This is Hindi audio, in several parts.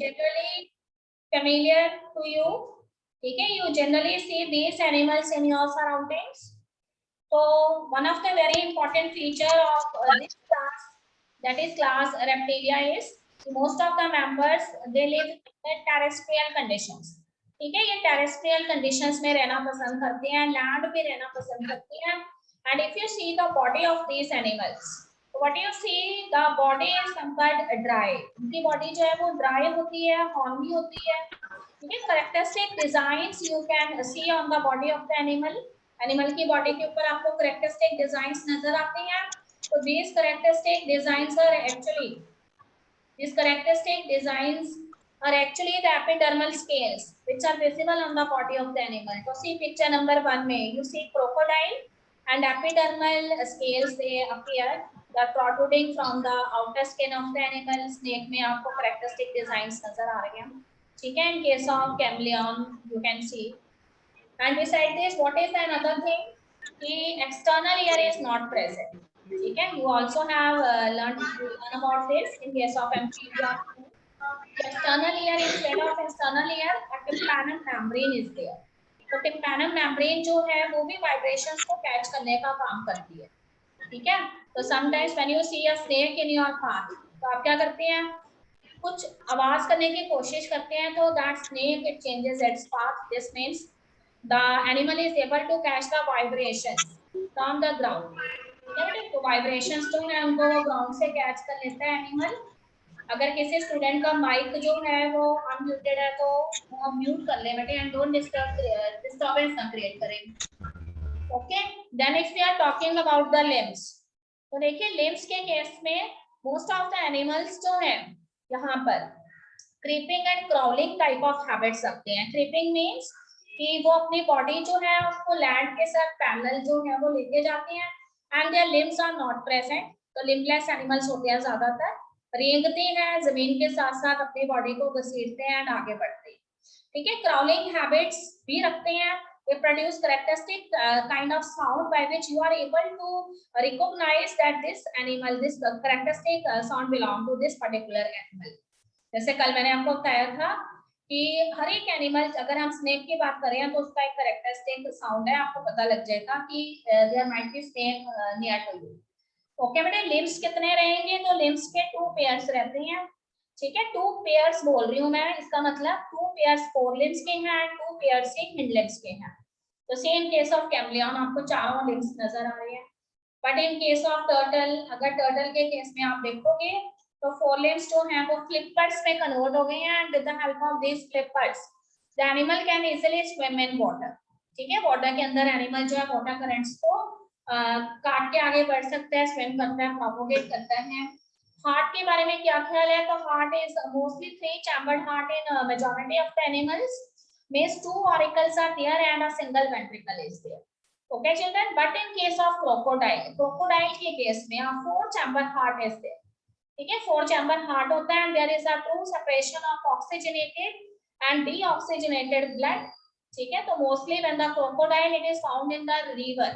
generally familiar to you. ठीक है, you generally see these animals in your surroundings. So one of the very important feature of this class, that is class Reptilia, is most of the members they live in terrestrial conditions. ठीक है, ये terrestrial conditions में रहना पसंद करते हैं, land पे रहना पसंद करते हैं. And if you see the body of these animals, what you see, the body is somewhat dry. उनकी body जो है वो dry होती है, horny होती है. ठीक है, characteristic designs you can see on the body of the animal. Animal की बॉडी के ऊपर आपको करेक्टरिस्टिक डिजाइंस नजर आते हैं. तो these characteristic designs are actually the epidermal scales which are visible on the body of the animal. तो see picture number 1 में you see crocodile and epidermal scales they appear, the protruding from the outer skin of the animal. snake में आपको characteristic designs नजर आ रहे हैं. ठीक है, in case of chameleon you can see. And beside this, what is another thing? The external ear is not present. ठीक है, you also have learn about this in case of amphibia. External ear, instead of external ear, a tympanum membrane is there. तो tympanum membrane जो है वो भी vibrations को catch करने का काम करती है. ठीक है, तो sometimes when you see a snake in your path, तो आप क्या करते हैं, कुछ आवाज करने की कोशिश करते हैं, तो that snake it changes its path. This means the animal is able to catch the vibrations from the ground. ठीक है बेटे, तो vibrations जो है उनको ground से catch कर लेता है animal. अगर किसी स्टूडेंट का माइक जो है वो अनम्यूटेड है तो वो म्यूट कर ले बेटे and don't disturbance ना क्रिएट करें. Okay, then if we are talking about the limbs, तो देखिए limbs के केस में most of the animals जो है यहाँ पर creeping and crawling type of habits रखते हैं. creeping means कि वो अपनी बॉडी जो है उसको लैंड के साथ पैरेलल जो है वो लेके जाते हैं. And their limbs are not present. तो लिम्बलेस एनिमल्स होते हैं ज्यादातर, रेंगते हैं जमीन के साथ साथ, अपनी बॉडी को घसीटते हैं एंड आगे बढ़ते हैं. ठीक है, क्राउलिंग हैबिट्स भी रखते हैं. they produce characteristic kind of sound by which you are able to recognize that this animal, this characteristic sound belong to this particular animal. जैसे कल मैंने आपको बताया था कि हर एक एनिमल, अगर हम स्नेक की बात करें तो उसका एक कैरेक्टरिस्टिक साउंड है, आपको पता लग जाएगा कि there might be snake near to you. Okay बेटे, लिम्स कितने रहेंगे, तो लिम्स के 2 पेयर्स रहते हैं. ठीक है, 2 पेयर्स बोल रही हूँ मैं, इसका मतलब 2 पेयर्स फोर लिम्स के हैं, 2 पेयर्स हिंड लिम्स के हैं. तो सेम केस ऑफ कैमलियन आपको चारों लिम्स नजर आ रहे हैं. But in case of turtle, अगर टर्टल के केस में आप देखोगे तो 4 लिम्स जो हैं वो फ्लिपर्स में कन्वर्ट हो गए हैं. And with the help of this flippers the animal can easily swim in water. ठीक है, वाटर के अंदर एनिमल जो है वाटर करंट्स को काट के आगे बढ़ सकता है, स्विम करता है, प्रोपोगेट करता है. हार्ट के बारे में क्या ख्याल है, तो heart is mostly 3 chambered heart in majority of the animals. means 2 auricles are there and a single ventricle is there. Okay children, but in case of crocodile के केस में 4 chamber heart is there. ठीक है, 4 chamber heart होता है and there is a true separation of oxygenated and deoxygenated blood. ठीक है, तो mostly when the crocodile it is found in the river.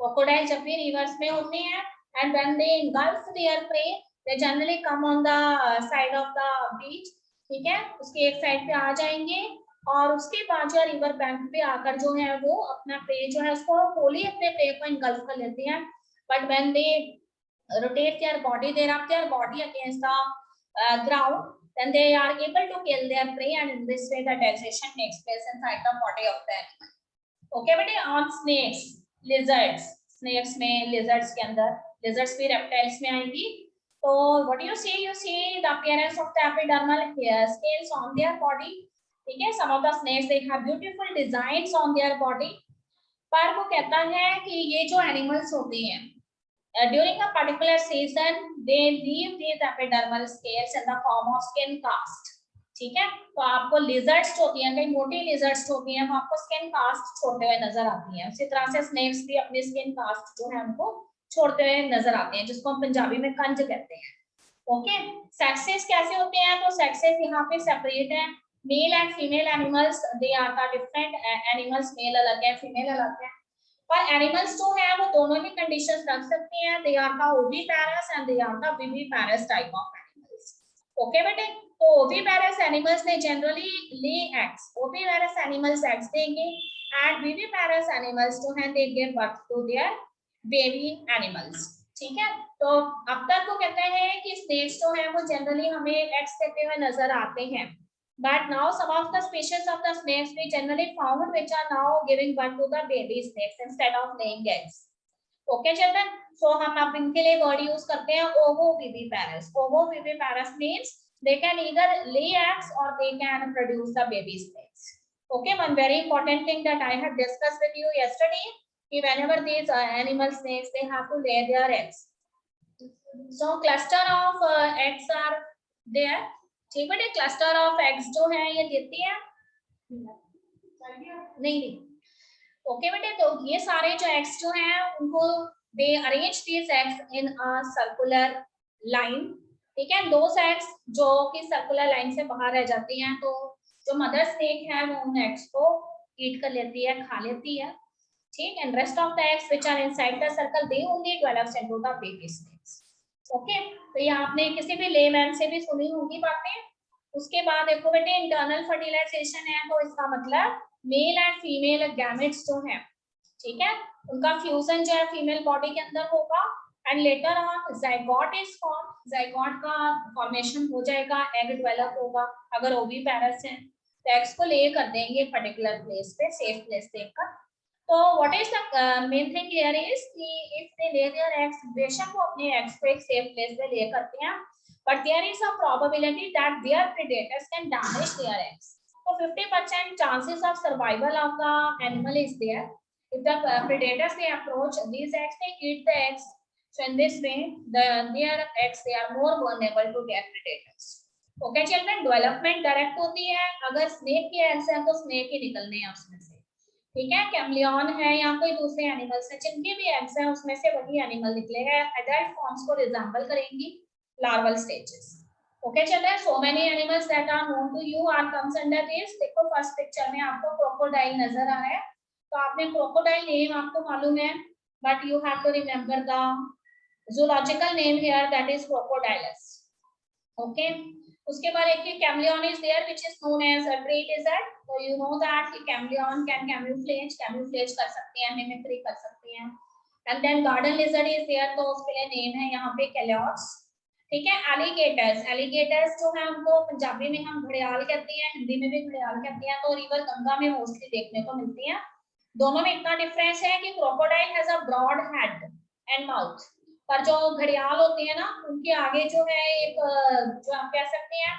crocodile जब भी rivers में होते हैं and when they engulf their prey they generally come on the side of the beach. ठीक है, उसके एक साइड पे आ जाएंगे और उसके बाद जो रिवर बैंक पे आकर जो है वो अपना प्रे जो है उसको होली अपने प्रे को इनगल्फ कर लेते हैं. But when they rotate their body, they rub their body against the ground, then they are able to kill their prey and in this way the digestion takes place inside the body of the animal. Okay बेटे, on snakes, lizards, snakes में lizards के अंदर lizards भी reptiles में आएंगी. तो what you see the appearance of the epidermal scales on their body. ठीक है, some of the snakes they have beautiful designs on their body. पर वो कहता है कि ये जो एनिमल्स होते हैं during a particular season they leave these epidermal scales in the form of skin cast. ठीक है, तो आपको lizards होती हैं, कई मोटी lizards होती हैं, वो आपको skin cast छोड़ते हुए नजर आती हैं. उसी तरह से snakes भी अपनी skin cast जो है उनको छोड़ते हुए नजर आते हैं, जिसको हम पंजाबी में कंज कहते हैं. ओके, sexes कैसे होते हैं, तो sexes यहाँ पे सेपरेट हैं. Male and female animals they are the different animals, male अलग है, फीमेल अलग है. पर एनिमल्स जो है वो दोनों ही कंडीशंस रख सकते हैं. They are the oviparous and they are the viviparous type of animals. Okay बेटे, तो ओविपेरस एनिमल्स ने generally lay eggs, oviparous animals eggs देंगे एंड विविपेरस एनिमल्स जो हैं they give birth to their baby animals. ठीक है, तो अब तक वो कहते हैं कि स्नेक्स जो है वो जनरली हमें एग्स देते हुए नजर आते हैं, but now some of the species of the snakes we generally found which are now giving birth to the baby snakes instead of laying eggs. Okay children, so हम अब इनके लिए वर्ड यूज करते हैं ovoviviparous. Ovoviviparous means they can either lay eggs or they can produce the baby snakes. Okay, one very important thing that I have discussed with you yesterday, whenever these animal snakes they have to lay their eggs. So cluster of eggs are there. ठीक है, क्लस्टर ऑफ एग्स जो है ये देती है नहीं। ओके बेटे, तो ये सारे जो एग्स जो हैं उनको they arrange these eggs in a circular line. ठीक है, दो एग्स जो कि सर्कुलर लाइन से बाहर रह जाती हैं, तो जो मदर स्नेक है वो उन एग्स को ईट कर लेती है, खा लेती है। ठीक, and rest of the eggs which are inside the circle they only develops into the baby snakes. Okay, तो ये आपने किसी भी लेमैन से भी सुनी होगी बातें। उसके बाद देखो बेटे, इंटरनल फर्टिलाइजेशन है, तो इसका मतलब मेल एंड फीमेल गैमेट्स जो है, ठीक है, उनका फ्यूजन जो है फीमेल बॉडी के अंदर होगा and later on zygote is form, zygote का फॉर्मेशन हो जाएगा, एग डेवलप होगा। अगर ओविपेरस है तो एग्स को ले कर देंगे पर्टिकुलर प्लेस पे, सेफ प्लेस देखकर। तो what is the main thing here is कि if they lay their eggs, बेशक वो अपने एग्स को एक सेफ प्लेस पे ले करते हैं, but there is a probability that their predators can damage their eggs. So 50% chances of survival of the animal is there. If the predators they approach these eggs, they eat the eggs. So in this way, their eggs they are more vulnerable to their predators. Okay children, development direct होती है। अगर snake के eggs हैं तो snake ही निकलने हैं उसमें से। ठीक है, कैमलियन है या कोई दूसरे एनिमल्स है, जिनके भी एग्स हैं उसमें से वही एनिमल निकलेगा। एडल्ट फॉर्म्स को रिजेंबल करेंगी larval stages. Okay children, so many animals that are known to you are comes under this. देखो फर्स्ट पिक्चर में आपको क्रोकोडाइल नजर आ रहा है, तो आपने क्रोकोडाइल नेम आपको मालूम है, but you have to remember the zoological name here, that is crocodilus. Okay, उसके बाद एक chameleon is there which is known as a tree lizard. तो यू नो दैट कि कैमलियन कैन कैमूफ्लेज कर सकते हैं, मिमिक्री कर सकते हैं। And then garden lizard is there, तो उसके लिए नेम है यहाँ पे कैलॉट्स। ठीक है, एलिगेटर्स, एलिगेटर्स जो है उनको पंजाबी में हम घड़ियाल कहते हैं, हिंदी में भी घड़ियाल कहते हैं, तो रिवर गंगा में मोस्टली देखने को मिलती हैं। दोनों में इतना डिफरेंस है कि crocodile has a broad head and mouth, पर जो घड़ियाल होती है ना उनके आगे जो है एक जो आप कह सकते हैं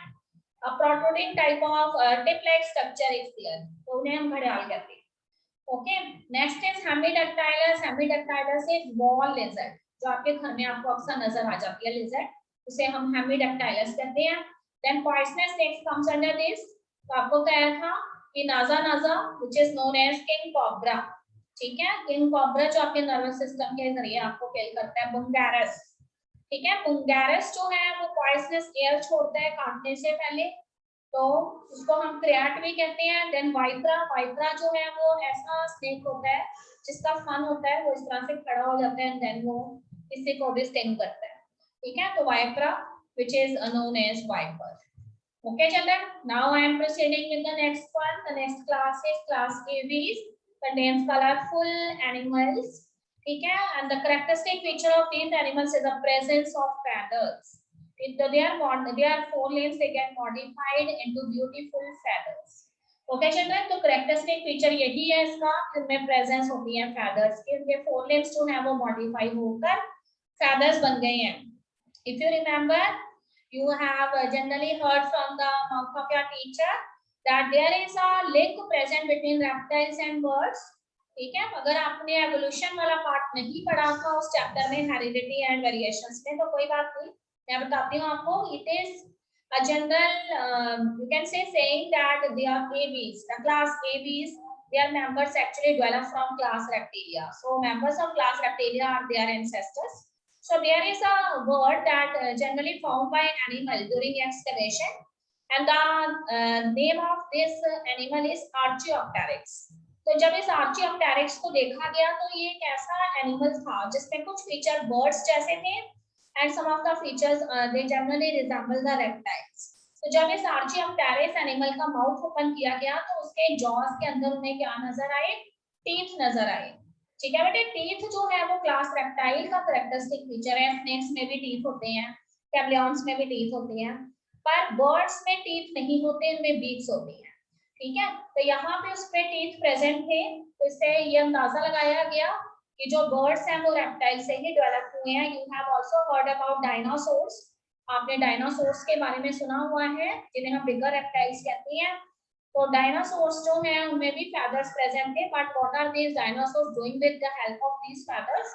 protruding type of tip like structure is there, तो उन्हें हम घड़ियाल कहते हैं। Okay, next is hemidactylus. Hemidactylus is wall lizard, जो आपके घर में आपको अक्सर नजर आ जाती है लिजर्ड, उसे हम हेमिडक्टाइलस कहते हैं। Then poisonous snakes comes under this, तो आपको क्या था कि naja naja which is known as king cobra. ठीक है, किंग कोबरा जो आपके नर्वस सिस्टम के जरिए आपको किल करता है। बुंगारस, ठीक है, बुंगारस जो है वो पॉइजनस एयर छोड़ता है काटने से पहले, तो उसको हम क्रियाट भी कहते हैं। देन वाइप्रा, वाइप्रा जो है वो ऐसा स्नेक होता है जिसका फन होता है, वो इस तरह से खड़ा हो जाता है एंड देन वो किसी को भी स्टिंग करता है। ठीक है, तो vipera which is known as viper. Okay children, now I am proceeding with the next one. The next class is class ABs, contains colorful animals. ठीक है, and the characteristic feature of these animals is the presence of feathers. Their forelimbs they get modified into beautiful feathers. Okay children, तो characteristic feature यही है इसका, इनमें presence होती है feathers की, इनके forelimbs जो है वो modify होकर feathers बन गए हैं। If you remember, you have generally heard from the mouth of your teacher that there is a link present between reptiles and birds. ठीक है, अगर आपने एवोल्यूशन वाला पार्ट नहीं पढ़ा था उस चैप्टर में हेरिडिटी एंड वेरिएशंस में, तो कोई बात नहीं, मैं बताती हूँ आपको। It is a general you can say saying that they are ABs, the class ABs, their members actually develop from class Reptilia. So members of class Reptilia are their ancestors. So there is a word that generally found by an animal during excavation, and the name of this animal is Archaeopteryx. तो जब इस Archaeopteryx को देखा गया तो ये एक ऐसा एनिमल था जिसमें कुछ फीचर बर्ड्स जैसे थे and some of the features they generally resemble the reptiles. तो जब इस आर्चियोप्टेरिस एनिमल का माउथ ओपन किया गया तो उसके जॉस के अंदर उन्हें क्या नजर आए, टीथ नजर आए। ठीक है बेटे, टीथ जो है वो क्लास रेप्टाइल का कैरेक्टरिस्टिक फीचर है। स्नेक्स में भी टीथ होते हैं, कैमलियंस में भी टीथ होते हैं, पर बर्ड्स में टीथ नहीं होते, इनमें बीक्स होती हैं। ठीक है, तो यहाँ पे उसमें टीथ प्रेजेंट थे, तो इससे ये अंदाजा लगाया गया कि जो बर्ड्स हैं वो रेप्टाइल से ही डेवलप हुए हैं। You have also heard about dinosaurs, आपने डायनासोर्स के बारे में सुना हुआ है, जिन्हें हम बिगर रेप्टाइल्स कहते हैं। तो डायनासोर्स जो हैं उनमें भी फेदर्स प्रेजेंट थे, but what are these dinosaurs doing with the help of these feathers?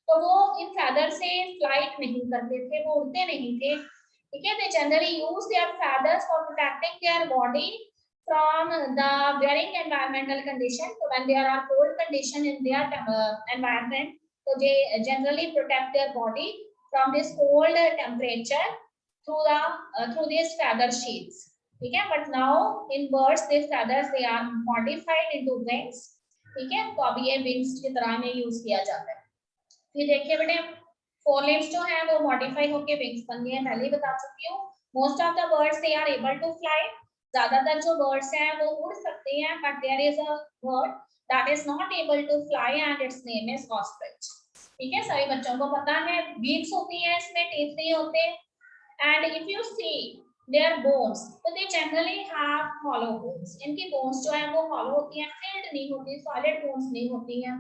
तो वो इन फेदर से फ्लाइट नहीं करते थे, वो उड़ते नहीं थे। ठीक है, they generally use their feathers for protecting their body from the varying environmental condition. So when there are cold condition in their environment, so they generally protect their body from this cold temperature through these feather sheets. ठीक है, but now in birds these feathers they are modified into wings. ठीक है, तो अब ये wings की तरह में यूज किया जाता है। फिर देखिए बेटे, फोरलिम्स जो है वो मॉडिफाई होके विंग्स बन गए हैं, पहले ही बता चुकी हूँ। Most of the birds they are able to fly, ज्यादातर जो बर्ड्स हैं वो उड़ सकते हैं, but there is a bird that is not able to fly and its name is ostrich. ठीक है, सभी बच्चों को पता है, बीक्स होती हैं, इसमें टीथ नहीं होते। And if you see their bones, तो they generally have hollow bones, इनकी बोन्स जो है वो हॉलो होती हैं, फिल्ड नहीं होती, सॉलिड बोन्स नहीं होती हैं।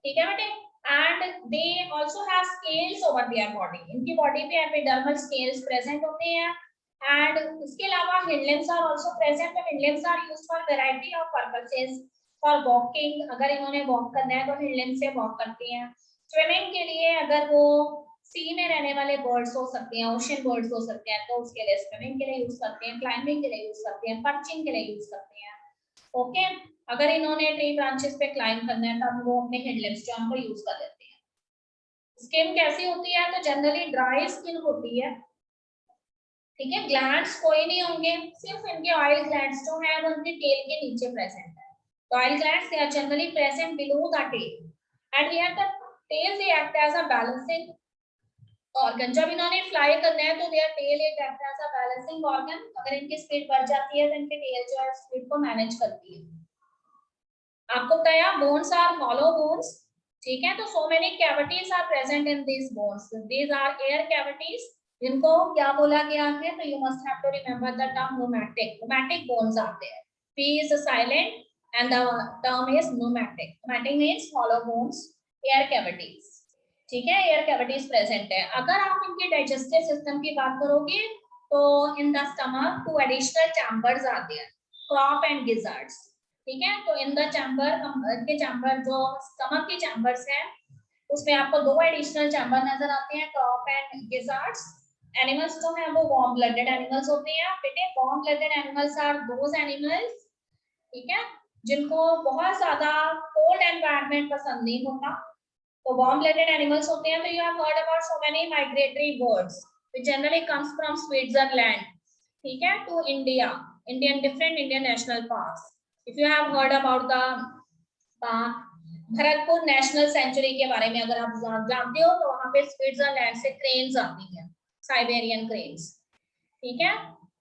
ठीक है बेटे, and they also have scales over their body, इनकी बॉडी पे एपिडर्मल स्केल्स प्रेजेंट होते हैं। and इसके अलावा hind limbs are also present, and hind limbs are used for variety of purposes, for walking, अगर इन्होंने वॉक करना है तो hind limbs से वॉक करती हैं। स्विमिंग के लिए, अगर वो सी में रहने वाले बर्ड्स हो सकते हैं, ओशन बर्ड्स हो सकते हैं, तो उसके लिए स्विमिंग के लिए यूज करते हैं, क्लाइंबिंग के लिए यूज करते हैं, पर्चिंग के लिए यूज करते हैं। ओके, अगर इन्होंने ट्री ब्रांचेस पे क्लाइंब करना है तब वो अपने हिंड लिम्स जो हमको यूज कर लेते हैं। स्किन कैसी होती है? तो जनरली ड्राई स्किन होती है। ठीक है, ग्लैंड्स कोई नहीं होंगे, सिर्फ इनके ऑयल ग्लैंड्स जो है वो उनके टेल के नीचे प्रेजेंट है। तो oil glands they are generally present below the tail, and here the tail they act as a balancing organ. जब इन्होंने फ्लाई करना है तो their tail it act as a balancing organ. अगर इनकी स्पीड बढ़ जाती है तो इनकी टेल जो है स्पीड को मैनेज करती है। आपको बताया बोन्स आर हॉलो बोन्स। ठीक है, तो so many cavities are present in these bones, these are air cavities, जिनको क्या बोला गया है? तो you must have to remember the term pneumatic. Pneumatic bones are there, P is silent and the term is pneumatic. Pneumatic means hollow bones, air cavities. ठीक है, एयर कैविटीज प्रेजेंट है। अगर आप इनके डाइजेस्टिव सिस्टम की बात करोगे तो in the stomach 2 additional chambers are there, crop and gizzards. ठीक है, तो इन द चैम्बर के चैम्बर जो स्टमक के चैम्बर्स हैं उसमें आपको 2 एडिशनल चैम्बर नजर आते हैं, क्रॉप एंड गिजार्ड्स। एनिमल्स जो है वो वार्म ब्लडेड एनिमल्स होते हैं। बेटे, warm blooded animals are those animals, ठीक है, जिनको बहुत ज्यादा कोल्ड एनवायरनमेंट पसंद नहीं होता, तो वार्म ब्लडेड एनिमल्स होते हैं। तो you have heard about so many migratory birds which generally comes from Switzerland, ठीक है, to India, different Indian national parks. If you have heard about the Bharatpur national sanctuary के बारे में अगर आप जानते हो, तो वहां पे स्विट्जरलैंड से क्रेन्स आती हैं, साइबेरियन क्रेन्स। ठीक है,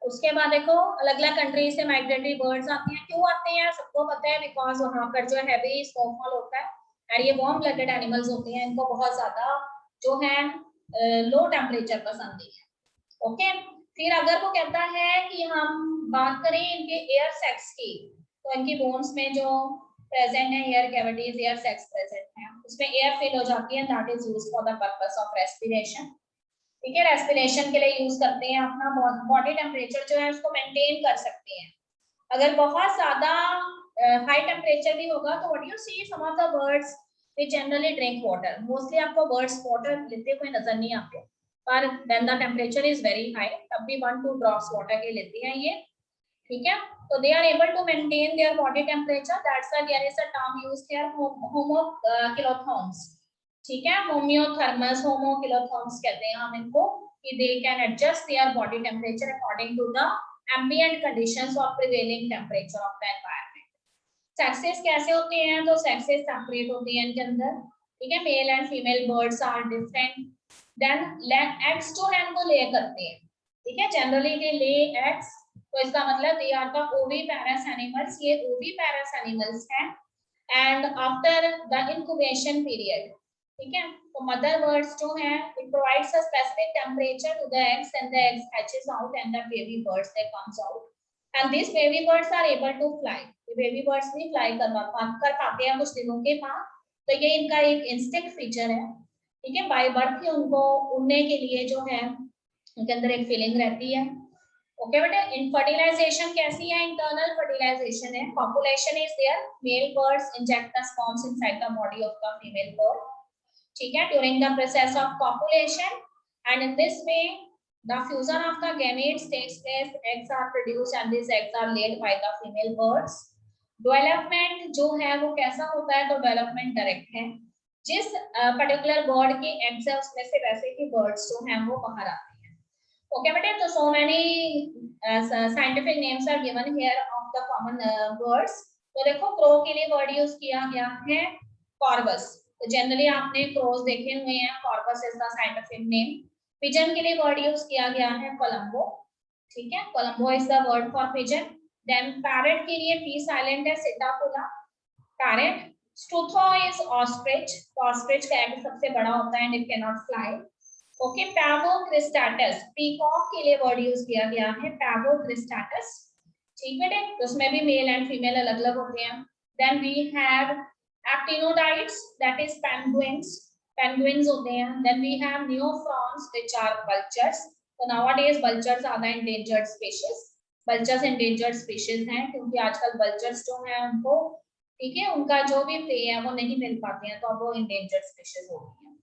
उसके बाद देखो अलग अलग कंट्री से माइग्रेटरी बर्ड्स आती हैं। क्यों आते हैं सबको पता है, बिकॉज वहां पर जो हैवी स्नोफॉल होता है, और ये वार्म ब्लडेड एनिमल्स होते हैं, इनको बहुत ज्यादा जो है लो टेम्परेचर पसंद नहीं है। ओके, फिर अगर वो कहता है कि हम बात करें इनके एयर सेक्स की, तो इनकी बोन्स में जो प्रेजेंट है air cavities, air sacs present है, उसमें एयर फिल हो जाती है, that is used for the purpose of respiration. ठीक है, रेस्पिरेशन के लिए यूज करते हैं, अपना बॉडी टेम्परेचर जो है उसको मेंटेन कर सकते हैं। अगर बहुत ज्यादा हाई टेम्परेचर भी होगा तो what you see some of the birds they generally drink water. Mostly आपको बर्ड्स वाटर लेते हुए नजर नहीं आते, पर when the temperature is very high तब भी 1-2 ड्रॉप्स वाटर के लेते हैं ये। ठीक है, तो they are able to maintain their body temperature, that's why there is a term used here, homoiotherms. ठीक है, होम्योथर्मस, होमोकिलोथर्म्स कहते हैं हम इनको, कि they can adjust their body temperature according to the ambient conditions और prevailing temperature of the environment. Sexes कैसे होते हैं? तो सेक्सेस सेपरेट होती हैं इनके अंदर। ठीक है, male and female birds are different. Then eggs जो है वो ले करते हैं, ठीक है, जनरली दे ले एग्स, तो इसका मतलब they are the oviparous animals, ये ओविपेरस एनिमल्स हैं। And after the incubation period, ठीक है, तो मदर बर्ड्स जो है it provides a specific temperature to the eggs and the eggs hatches out and the baby birds they comes out and this baby birds are able to fly, ये बेबी बर्ड्स भी फ्लाई कर पाते हैं कुछ दिनों के बाद, तो ये इनका एक इंस्टिंक्ट फीचर है, ठीक है, बाय बर्थ ही उनको उड़ने के लिए जो है उनके अंदर एक फीलिंग रहती है। ओके बेटा, इन फर्टिलाइजेशन कैसी है, इंटरनल फर्टिलाइजेशन है, population is there, male birds inject the sperms inside the body of the female bird, ठीक है, during the process of copulation and in this way the fusion of the gametes takes place, eggs are produced and these eggs are laid by the female birds। Development जो है वो कैसा होता है, तो डेवलपमेंट डायरेक्ट है, जिस पर्टिकुलर बर्ड के एग्स है उसमें से वैसे ही बर्ड्स जो हैं वो बाहर आते हैं। ओके बेटे, तो so many scientific names are given here of the common birds. तो देखो क्रो के लिए वर्ड यूज किया गया है कॉर्वस, तो जनरली आपने क्रोज देखे हुए हैं, Corvus is the scientific name. Pigeon के लिए वर्ड यूज किया गया है कोलंबो, ठीक है, columba is the word for pigeon. Then parrot के लिए पी साइलेंट है, psittacula parrot. Struthio is ostrich, ostrich का एग सबसे बड़ा होता है and it can not fly. Okay, pavo cristatus, peacock के लिए वर्ड यूज किया गया है पैवोक्रिस्टाटस, ठीक है, उसमें भी मेल एंड फीमेल अलग अलग होते हैं। Then we have aptenodytes, that is penguins, penguins होते हैं। Then we have neophrons which are vultures, तो nowadays vultures are the endangered species, vultures endangered species हैं क्योंकि आजकल vultures जो हैं उनको, ठीक है, उनका जो भी प्रे है वो नहीं मिल पाते हैं, तो अब वो endangered species हो गई हैं।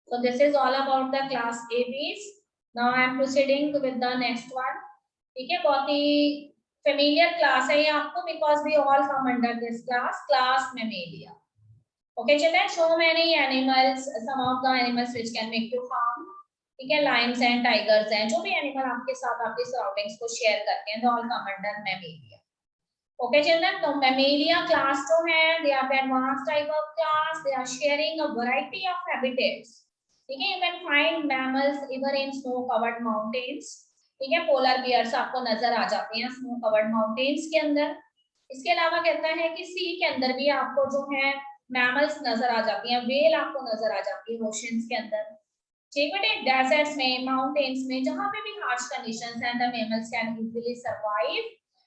So this is all about the class ABs. Now I am proceeding with the next one, ठीक है, बहुत ही familiar class है ये आपको because we all come under this class, class Mammalia। Okay children, so many animals, some of the animals which can make you harm, ठीक है, lions and tigers हैं, जो भी animal आपके साथ आपके surroundings को share करते हैं, they all come under Mammalia। Okay children, तो Mammalia class जो है they are the advanced type of class, they are sharing a variety of habitats, ठीक है, you can find mammals even in snow covered mountains, ठीक है, polar bears आपको नजर आ जाते हैं snow covered mountains के अंदर। इसके अलावा कहता है कि सी के अंदर भी आपको जो है मैमल्स नजर आ जाती हैं, वेल आपको नजर आ जाती है ओशंस के अंदर, ठीक है, डेजर्ट्स में, माउंटेन्स में, जहां पे भी हार्श कंडीशंस हैं, the mammals can easily survive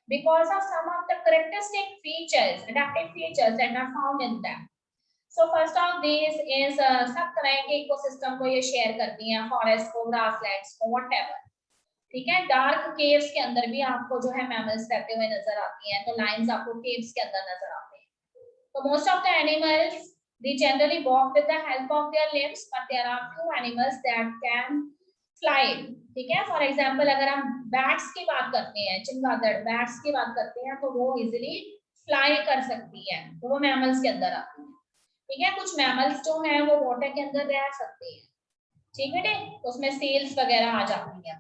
because of some of the characteristic features, adaptive features that are found in them। So first of these is सब तरह के इकोसिस्टम को ये शेयर करती हैं, फॉरेस्ट को, ग्रासलैंड्स को, व्हाटएवर, ठीक है। डार्क केव्स के अंदर भी आपको जो है मैमल्स रहते हुए नजर आती हैं, तो लायंस आपको केव्स के अंदर नजर आते हैं। So most of the animals they generally walk with the help of their limbs, but there are few animals that can fly, ठीक है। फॉर एग्जाम्पल अगर हम बैट्स की बात करते हैं, चमगादड़ बैट्स की बात करते हैं, तो वो इजिली फ्लाई कर सकती है, तो वो मैमल्स के अंदर आती है, ठीक है। कुछ मैमल्स जो हैं वो वाटर के अंदर रह सकते हैं, ठीक है, तो उसमें सेल्स वगैरह आ जाती है।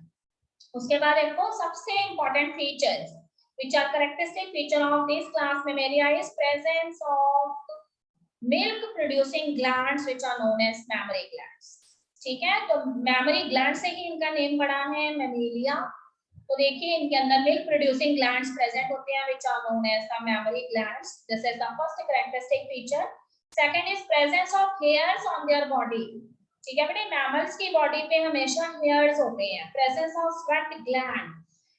उसके बाद देखो सबसे important features which are characteristic feature of this class Mammalia is presence of milk producing glands which are known as mammary glands, ठीक है, तो mammary gland से ही इनका नेम पड़ा है Mammalia। तो देखिए इनके अंदर मिल्क प्रोड्यूसिंग ग्लैंड्स प्रेजेंट होते हैं which are known as the mammary glands, this is the first characteristic feature। second is presence of hairs on their body, ठीक है बेटे, मैमल्स की बॉडी पे हमेशा हेयर्स होते हैं। प्रेजेंस ऑफ स्वेट ग्लैंड,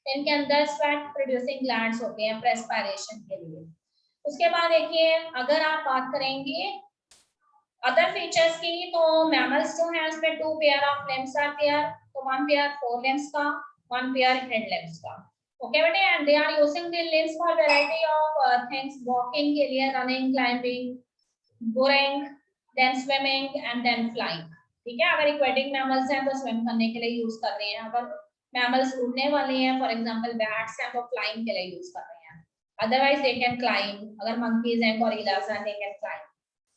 इनके अंदर स्वेट प्रोड्यूसिंग ग्लैंड्स होते हैं रेस्पिरेशन के लिए। उसके बाद देखिए अगर आप बात करेंगे अदर फीचर्स की, तो मैमल्स जो है उसमें 2 pair of limbs are there, तो 1 पेयर फोर लिम्स का, 1 पेयर हेड लिम्स का, ओके बेटे, and they are using the limbs for variety of things, walking के लिए, running, climbing, boring, then swimming and then flying, ठीक है। अगर एक्वेटिक मैमल्स हैं तो स्विम करने के लिए यूज कर रहे हैं, अगर मैमल्स उड़ने वाले हैं फॉर एग्जांपल बैट्स हैं तो फ्लाइंग के लिए यूज कर रहे हैं, अदरवाइज दे कैन क्लाइंब, अगर मंकीज हैं, गोरिल्लास हैं, दे कैन क्लाइंब,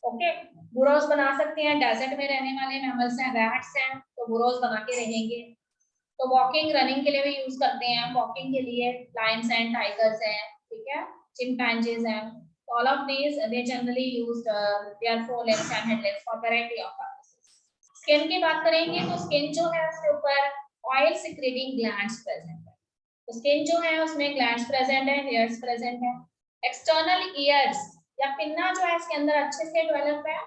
ओके। बुरोज बना सकते हैं, डेजर्ट में रहने वाले मैमल्स हैं, रैट्स हैं, तो बुरोज बना के रहेंगे। तो वॉकिंग, रनिंग के लिए भी यूज करते हैं, वॉकिंग के लिए लायंस हैं, टाइगर्स हैं, ठीक है, चिंपैंजीज हैं, all of these they generally used their forelimbs and headlimbs for variety of purposes। Skin की बात करेंगे तो स्किन जो है उसके ऊपर ऑयल सिक्रेटिंग ग्लैंड्स प्रेजेंट है, तो स्किन जो है उसमें ग्लैंड्स प्रेजेंट है, हेयर्स प्रेजेंट है। एक्सटर्नल ईयर्स या पिन्ना जो है इसके अंदर अच्छे से डेवलप है,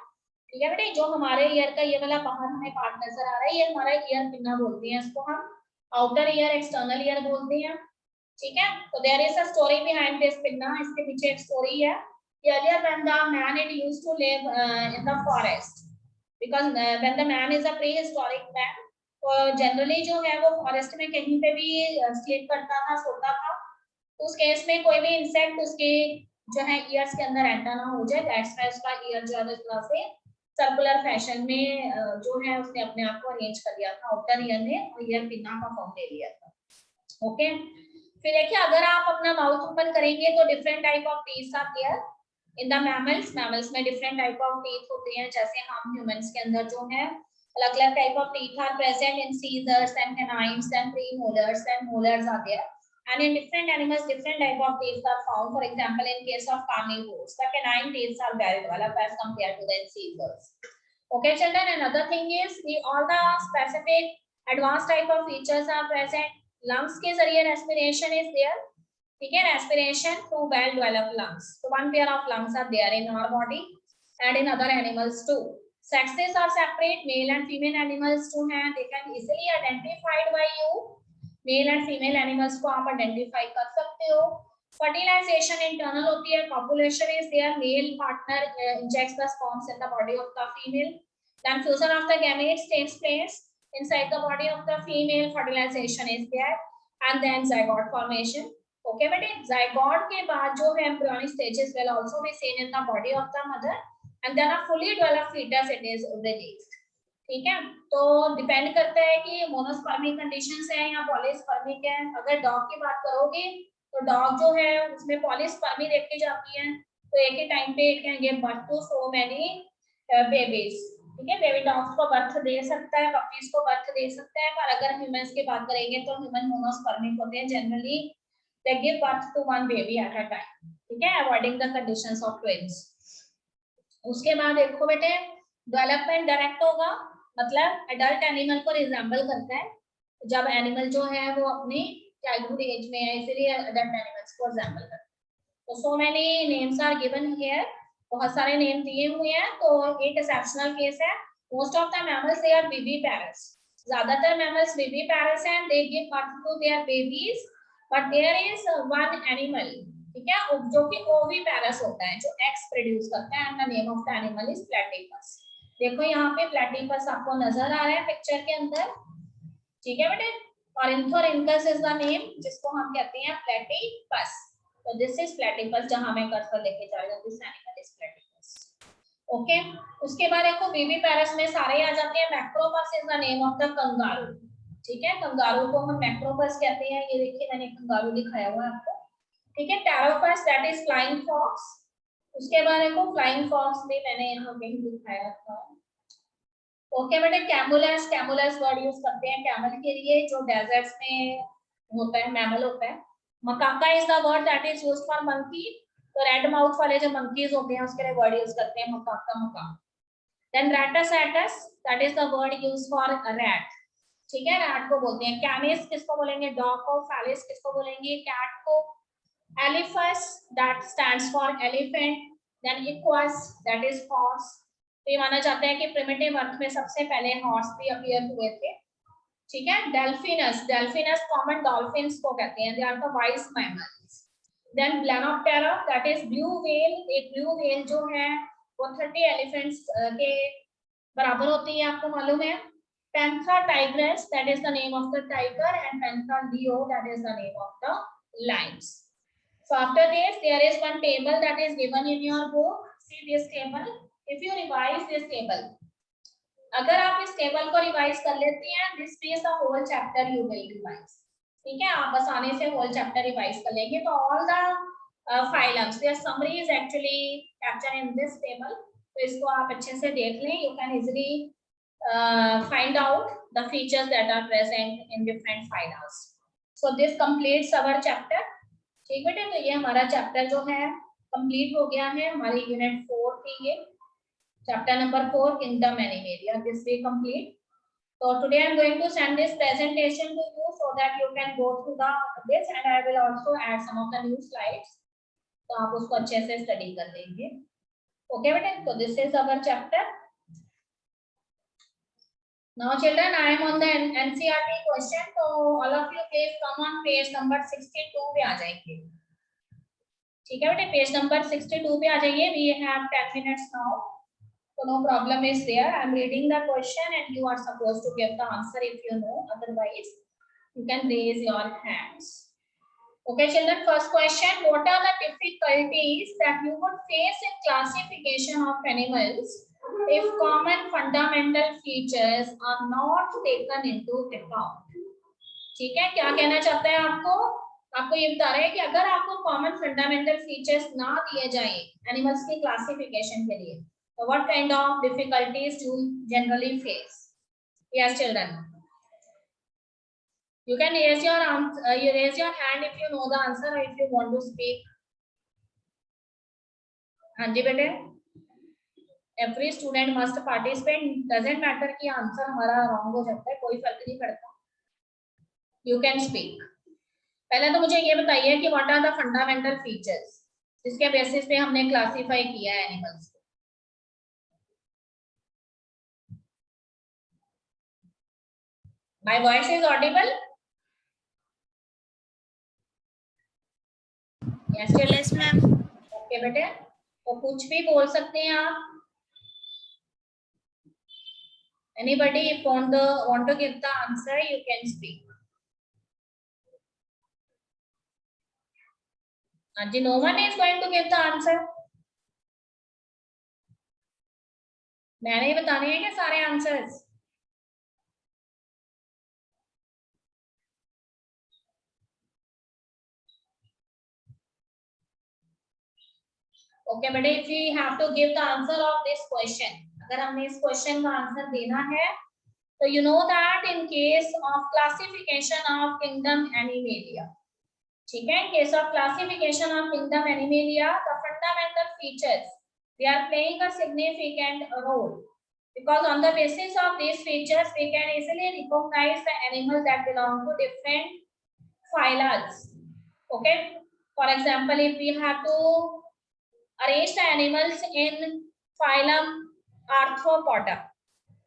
ठीक है बेटे। जो हमारे ईयर का ये वाला बाहर हमें पार्ट नजर आ रहा है, ये हमारा ईयर पिन्ना बोलते हैं, इसको हम आउटर ईयर एक्सटर्नल ईयर बोलते हैं, ठीक है। तो there is a story behind this pinna, इसके पीछे एक स्टोरी है। Earlier when the man it used to live in the forest, because when the man is a prehistoric man, तो जनरली जो है वो फॉरेस्ट में कहीं पे भी स्लीप करता था, सोता था। तो उस केस में कोई भी इंसेक्ट उसके जो है ईयर्स के अंदर एंटर ना हो जाए, दैट्स व्हाई उसका ईयर जो है इस तरह से सर्कुलर फैशन में जो है उसने अपने आप को अरेंज कर लिया था आउटर ईयर ने, और ईयर पिन्ना का फॉर्म ले लिया था। ओके, फिर देखिए अगर आप अपना माउथ ओपन करेंगे तो different type of teeth are there in the mammals. Mammals में डिफरेंट टाइप ऑफ टीथ होते हैं, जैसे हम ह्यूमंस के अंदर जो है अलग अलग type of teeth are present incisors and canines and premolars and molars are there, and in different animals different type of teeth are found. For example, in case of carnivores the canine teeth are well developed as compared to the incisors. Okay children, another thing is the all the specific advanced type of features are present. lungs के जरिए respiration is there, ठीक है, respiration through well developed lungs. So one pair of lungs are there in our body and in other animals too. Sexes are separate, male and female animals too हैं, they can easily identified by you. Mail and female animals को आप आइडेंटिफाई कर सकते हो। फर्टिलाइजेशन इंटरनल होती है, copulation is there, male partner injects the sperms in the body of the female, then fusion of the gametes takes place inside the body of the female, fertilisation is there and then zygote formation. Okay बेटे, जाइगोट के बाद जो है embryonic stages will also be seen in the body of the mother and then a fully developed foetus it is released, ठीक है। तो डिपेंड करता है कि मोनोस्पर्मिक कंडीशंस है या पॉलीस्पर्मिक है। अगर डॉग की बात करोगे तो डॉग जो है उसमें पॉलीस्पर्मी देखी जाती है, तो एक ही टाइम पे it can give birth to so many babies, ठीक है। बेबी डॉग्स को बर्थ दे सकता है, पपीज को बर्थ दे सकता है, पर अगर ह्यूमंस की बात करेंगे तो ह्यूमन मोनोस्पर्मिक होते हैं, generally they give birth to one baby at a time, ठीक है, avoiding the conditions of twins. उसके बाद देखो बेटे, डेवलपमेंट डायरेक्ट होगा, मतलब एडल्ट एनिमल को रिजेंबल करता है जब एनिमल जो है वो अपनी चाइल्डहुड एज में है, इसलिए एडल्ट एनिमल्स को रिजेंबल करता है। तो so many names are given here, बहुत सारे नेम दिए हुए हैं। तो एक एक्सेप्शनल केस है, most of the mammals they are viviparous, ज्यादातर मैमल्स विविपेरस हैं, they give birth to their babies, but there is one animal, ठीक है, जो कि ओविपेरस होता है, जो एग्स प्रोड्यूस करता है, and the name of the animal is platypus. देखो यहाँ पे प्लेटिपस आपको नजर आ रहा है पिक्चर के अंदर, ठीक है बेटे, और ऑर्निथोरिंकस इज द नेम जिसको हम कहते हैं प्लेटिपस। तो दिस इज प्लेटिपस, जहां मैं कर्सर लेके जा रही हूं, this animal is platypus. Okay, उसके बाद देखो विविपेरस में सारे आ जाते हैं। Macropus is the name of the kangaroo, ठीक है, कंगारू को हम मैक्रोपस कहते हैं। ये देखिए मैंने कंगारू दिखाया हुआ है आपको, ठीक है। Pteropus that is flying fox, उसके बाद देखो फ्लाइंग फॉक्स भी मैंने यहाँ कहीं दिखाया था। ओके बेटे, कैमुलस, कैमुलस वर्ड यूज करते हैं कैमल के लिए, जो डेजर्ट्स में होता है, मैमल होता है। Macaca is the word that is used for monkey, तो रेड माउथ वाले जो मंकीज होते हैं उसके लिए वर्ड यूज करते हैं मकाका, मका। Then rattus rattus that is the word used for rat, ठीक है, रैट को बोलते हैं। कैनिस किसको बोलेंगे, डॉग को। फैलिस किसको बोलेंगे, कैट को। Elephas that stands for elephant. Then Equus that is horse. तो ये माना जाता है कि प्रिमिटिव अर्थ में सबसे पहले हॉर्स भी अपीयर हुए थे, ठीक है। डेल्फिनस, डेल्फिनस कॉमन डॉल्फिन्स को कहते हैं, they are the wise mammals. Then balaenoptera that is blue whale, एक ब्लू व्हेल जो है वो 30 एलिफेंट्स के बराबर होती है, आपको मालूम है। Panthera tigress that is the name of the tiger, and Panthera Leo that is the name of the Lions. So after this there is one table that is given in your book. See this table. If you revise this table, अगर आप इस टेबल को रिवाइज कर लेते हैं, this means the whole chapter you will revise, ठीक है। आप आसानी से whole chapter रिवाइज कर लेंगे। तो all the phylums, their summary is actually captured in this table. तो इसको आप अच्छे से देख लें, you can easily find out the features that are present in different phylums. So this completes our chapter, ठीक बेटे। तो ये हमारा चैप्टर जो है कंप्लीट हो गया है, हमारी यूनिट 4 थी ये। Chapter number 4, Kingdom Animalia. This we complete. So today I am going to send this presentation to you so that you can go through this, and I will also add some of the new slides. तो आप उसको अच्छे से स्टडी कर लेंगे. Okay, बेटे. So this is our chapter. Now children, I am on the NCERT question. So all of you please come on page number 62 पे आ जाएंगे. ठीक है बेटे, पेज नंबर 62 पे आ जाइए. We have 10 minutes now. So no problem is there. I am reading the question and you are supposed to give the answer if you know. Otherwise, you can raise your hands. Okay, children. First question: what are the difficulties that you would face in classification of animals if common fundamental features are not taken into account? ठीक है, क्या कहना चाहते हैं आपको? आपको ये बता रहे हैं कि अगर आपको कॉमन फंडामेंटल फीचर्स ना दिए जाएं एनिमल्स की क्लासिफिकेशन के लिए, so what kind of difficulties do you generally face? Yes, children. You can raise your hand if you know the answer or if you want to speak. हाँ जी बेटे. Every student must participate. Doesn't matter कि आंसर हमारा रॉन्ग हो सकता है, कोई फर्क नहीं पड़ता. You can speak. पहले तो मुझे ये बताइए कि what are the fundamental features जिसके बेसिस पे हमने क्लासिफाई किया है एनिमल्स को. My voice is audible? Yes ma'am. Okay बेटे, तो कुछ भी बोल सकते हैं आप. Anybody if want to give the answer, you can speak. Anji, no one is going to give the answer. मैंने ही बताने हैं कि सारे आंसर्स. Okay बेटे, if we have to give the answer of this question, अगर हमने इस क्वेश्चन का आंसर देना है, तो you know that in case of classification of kingdom Animalia, ठीक है, in case of classification of kingdom Animalia, the fundamental features, they are playing a significant role, because on the basis of these features we can easily recognize the animals that belong to different phyla. Okay, for example, if we have to arrange the animals in phylum Arthropoda,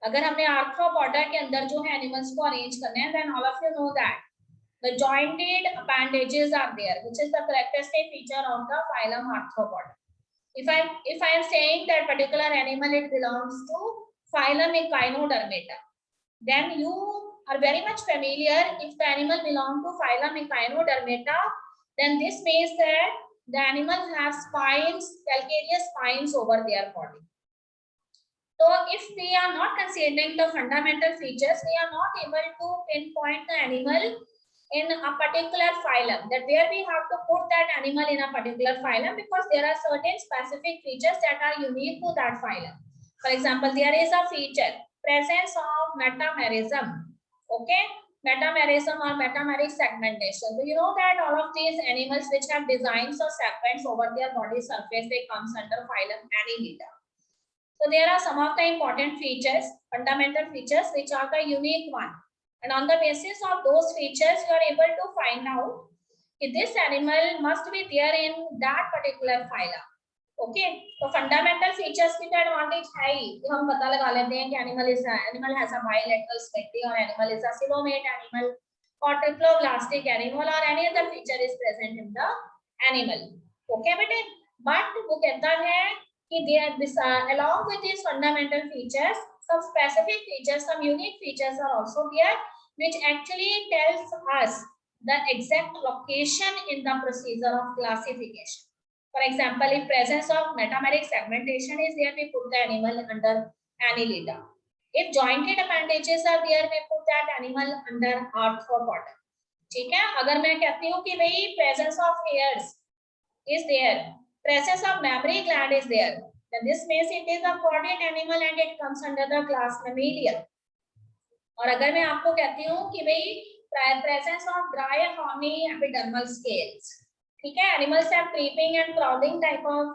अगर हमने Arthropoda के अंदर जो है animals को arrange करने हैं, then all of you know that the jointed appendages are there, which is the characteristic feature of the phylum Arthropoda. If I am saying that particular animal it belongs to phylum Echinodermata, then you are very much familiar. If the animal belongs to phylum Echinodermata, then this means that the animal has spines, calcareous spines over their body. So if we are not considering the fundamental features, we are not able to pinpoint the animal in a particular phylum, that where we have to put that animal in a particular phylum, because there are certain specific features that are unique to that phylum. For example, there is a feature, presence of metamerism. Okay, metamerism or metameric segmentation. So you know that all of these animals which have designs or segments over their body surface, they comes under phylum Annelida. So there are some of the important features, fundamental features, which are the unique one. And on the basis of those features, you are able to find out if this animal must be there in that particular phylum. Okay, तो fundamental features की तो advantage है ही कि हम पता लगा लेते हैं कि animal has a bilateral symmetry, or animal is a coelomate animal, or triploblastic animal, or any other feature is present in the animal. Okay बेटे, but वो कहता है कि there along with these fundamental features, some specific features, some unique features are also there, which actually tells us the exact location in the procedure of classification. For example, if presence of metameric segmentation is there, we put the animal under Annelida. If jointed appendages are there, we put that animal under Arthropoda. ठीक है, अगर मैं कहती हूँ कि भाई presence of hairs is there, presence of mammary gland is there, then this means it is a chordate animal and it comes under the class Mammalia. और अगर मैं आपको कहती हूँ कि भाई presence of dry horny epidermal scales, ठीक है, animals have creeping and crawling type of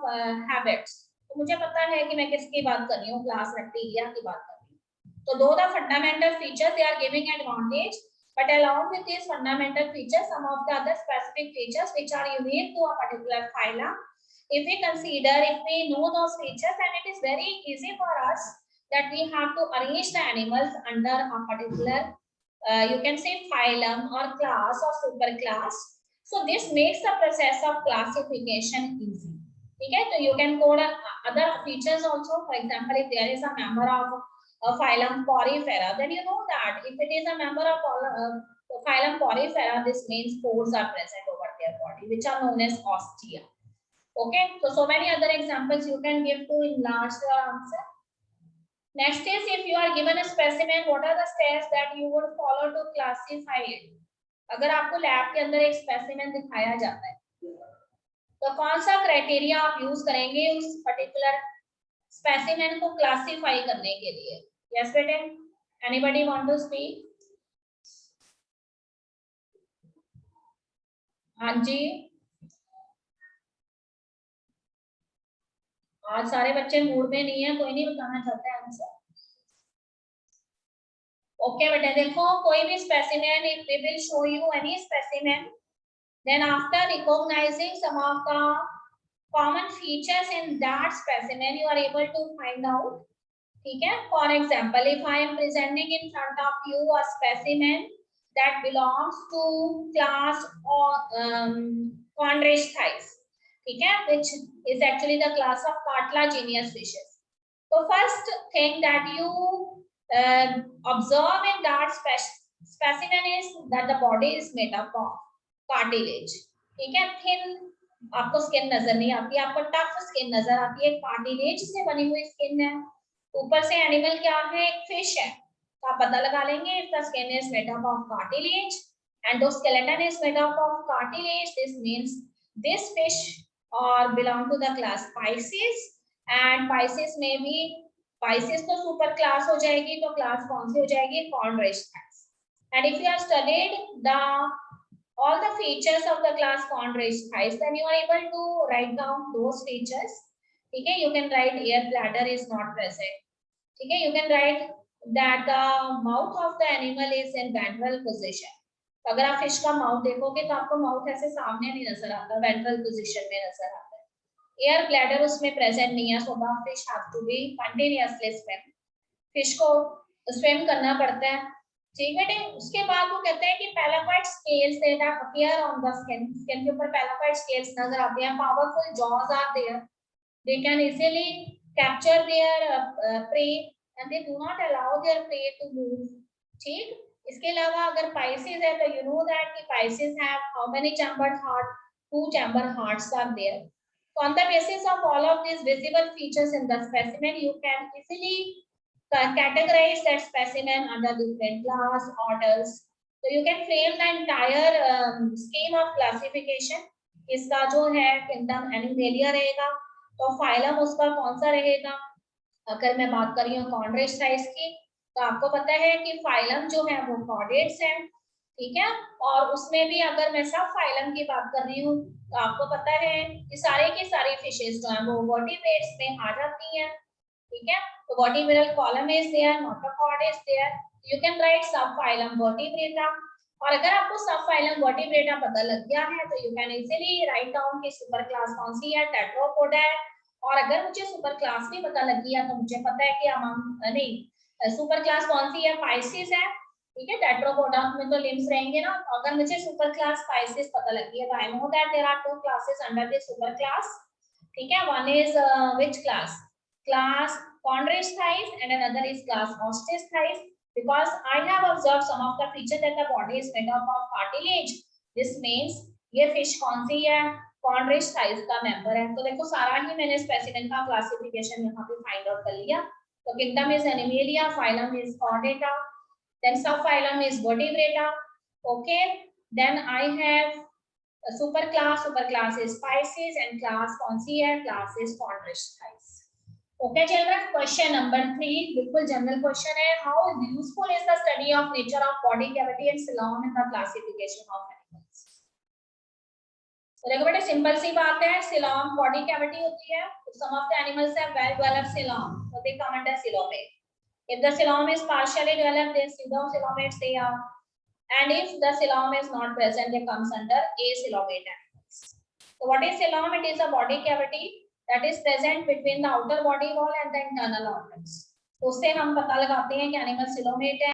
habits, तो मुझे पता है कि मैं किसकी बात कर रही हूँ, क्लास रेप्टिलिया की बात कर रही हूँ। तो दो the fundamental features they are giving advantage, but along with these fundamental features, some of the other specific features which are unique to a particular phylum, if we consider, if we know those features, then it is very easy for us that we have to arrange the animals under a particular, you can say phylum or class or superclass. So this makes the process of classification easy. ठीक है, तो you can code other features also. For example, if there is a member of a phylum Porifera, then you know that if it is a member of phylum Porifera, this means pores are present over their body, which are known as ostia. Okay, so many other examples you can give to enlarge your answer. Next is, if you are given a specimen, what are the steps that you would follow to classify it? अगर आपको लैब के अंदर एक स्पेसिमेन दिखाया जाता है, तो कौन सा क्राइटेरिया आप यूज करेंगे उस पर्टिकुलर स्पेसिमेन को क्लासिफाई करने के लिए? यस बेटे, एनीबॉडी वांट टू स्पीक? हाँ जी, आज सारे बच्चे मूड में नहीं है, कोई नहीं बताना चाहता है आंसर। ओके बेटे, देखो कोई भी specimen, if we will show you any specimen, then after recognizing some of the common features in that specimen, you are able to find out. ठीक है, for example, if I am presenting in front of you a specimen that belongs to class or chondrichthyes, ठीक है, which is actually the class of cartilaginous fishes. So first thing that you observe in that specimen is that the body is made up of cartilage. ठीक है, थिन आपको स्किन नजर नहीं आती, आपको टफ स्किन नजर आती है, कार्टिलेज से बनी हुई स्किन है। ऊपर से एनिमल क्या है? एक फिश है। तो आप पता लगा लेंगे if the skin is made up of cartilage and the skeleton is made up of cartilage, this means this fish or belong to the class Pisces, and Pisces में भी Pisces तो सुपर क्लास हो जाएगी, तो क्लास कौन सी हो जाएगी? Chondrichthyes. And if you have studied the all the features of the class Chondrichthyes, then you are able to write down those features. ठीक है, you can write air bladder is not present. ठीक है, you can write that the mouth of the animal is in ventral position. तो अगर आप फिश का माउथ देखोगे तो आपको माउथ ऐसे सामने नहीं नजर आता, वेंट्रल पोजीशन में नजर आता है। एयर ब्लैडर उसमें प्रेजेंट नहीं है, so the fish have to be continuously swim. Fish को स्विम करना पड़ता है। ठीक है, उसके बाद वो कहते हैं कि placoid scales that appear on the skin, skin के ऊपर पैलापाइड स्केल्स नजर आते हैं। Powerful jaws are there, they can easily capture their prey and they do not allow their prey to move. ठीक, इसके अलावा अगर पाइसेस है तो यू नो दैट कि pisces have how many chambered heart? 2 chamber hearts are there. So on the basis of all of these visible features in the specimen, you can easily categorize that specimen under different class orders. So you can frame the entire scheme of classification. इसका जो है kingdom Animalia रहेगा, तो phylum उसका कौन सा रहेगा? अगर मैं बात कर रही हूँ Chondrichthyes की, तो आपको पता है कि phylum जो है वो chordates है। ठीक है, और उसमें भी अगर मैं सब phylum की बात कर रही हूँ, तो आपको पता है कि सारे की सारी फिशेस जो है वो वर्टिब्रेट्स में आ जाती हैं। ठीक है, तो vertebral column is there, notochord is there. You can write subphylum vertebrata. और अगर आपको subphylum vertebrata पता लग गया है तो you can easily write down कि सुपर क्लास कौन सी है, tetrapoda है। और अगर मुझे सुपर क्लास भी पता लग गया तो मुझे पता है कि नहीं सुपर क्लास कौन सी है, Pisces है। ठीक है, टेट्रापोडा में तो लिम्स रहेंगे ना। तो अगर मुझे सुपर क्लास Pisces पता लग गया तो I know that there are 2 classes under the super class. ठीक है, one is which class? Class Chondrichthyes and another is class Ostisthyes, because I have observed some of the features that the body is made up of cartilage. This means ये fish कौन सी है? Chondrichthyes का member है। तो देखो सारा ही मैंने specimen का classification यहाँ पे find out कर लिया। तो kingdom is Animalia, phylum is Chordata, then subphylum is Vertebrata. Okay, then I have superclass is Pisces and class कौन सी है? Class is Chondrichthyes. Okay children, question number 3 बिल्कुल जनरल क्वेश्चन है। How useful is the study of nature of body cavity and coelom in the classification of animals? तो देखो बेटे सिंपल सी बात है, सिलोम बॉडी कैविटी होती है, some of the animals have well developed coelom, so they come under coelomate. If the coelom is partially developed, then pseudocoelomates they are, and if the coelom is not present, they comes under acoelomate animals. So what is coelom? It is a body cavity that is present between the outer body wall and the internal organs. तो उससे हम पता लगाते हैं कि एनिमल coelomate है